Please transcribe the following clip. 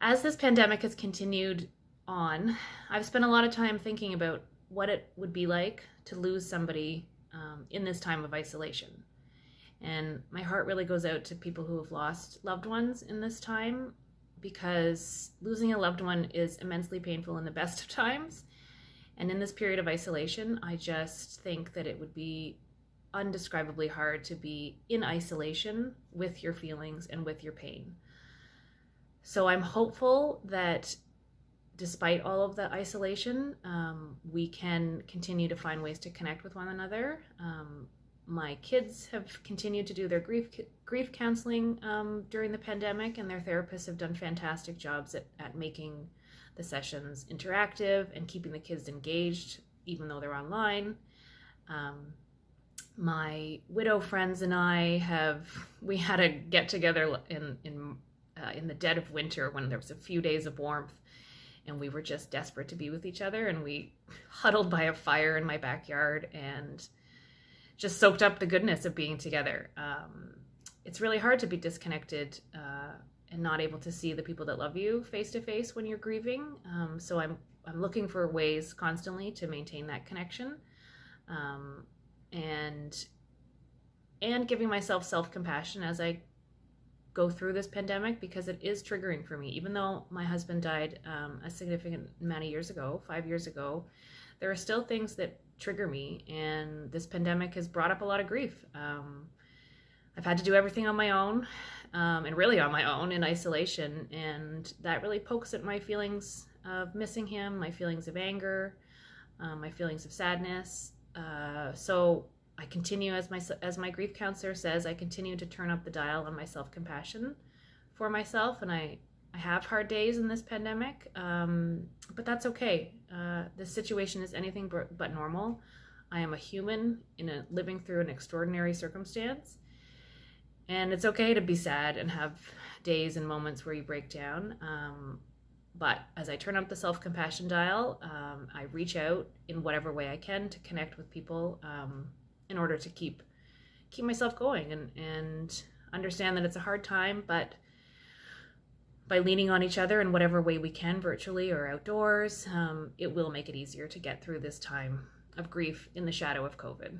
As this pandemic has continued on, I've spent a lot of time thinking about what it would be like to lose somebody in this time of isolation. And my heart really goes out to people who have lost loved ones in this time, because losing a loved one is immensely painful in the best of times. And in this period of isolation, I just think that it would be undescribably hard to be in isolation with your feelings and with your pain. So I'm hopeful that despite all of the isolation, we can continue to find ways to connect with one another. My kids have continued to do their grief counseling during the pandemic, and their therapists have done fantastic jobs at making the sessions interactive and keeping the kids engaged, even though they're online. My widow friends and I we had a get together in the dead of winter when there was a few days of warmth, and we were just desperate to be with each other, and we huddled by a fire in my backyard and just soaked up the goodness of being together. It's really hard to be disconnected and not able to see the people that love you face to face when you're grieving. So I'm looking for ways constantly to maintain that connection, and giving myself self-compassion as I go through this pandemic, because it is triggering for me. Even though my husband died a significant amount of years ago, 5 years ago, there are still things that trigger me, and this pandemic has brought up a lot of grief. I've had to do everything on my own, and really on my own in isolation, and that really pokes at my feelings of missing him, my feelings of anger, my feelings of sadness. So I continue, as my grief counselor says, I continue to turn up the dial on my self-compassion for myself, and I have hard days in this pandemic, but that's okay. This situation is anything but normal. I am a human living through an extraordinary circumstance, and it's okay to be sad and have days and moments where you break down. But as I turn up the self-compassion dial, I reach out in whatever way I can to connect with people, in order to keep myself going, and understand that it's a hard time, but by leaning on each other in whatever way we can, virtually or outdoors, it will make it easier to get through this time of grief in the shadow of COVID.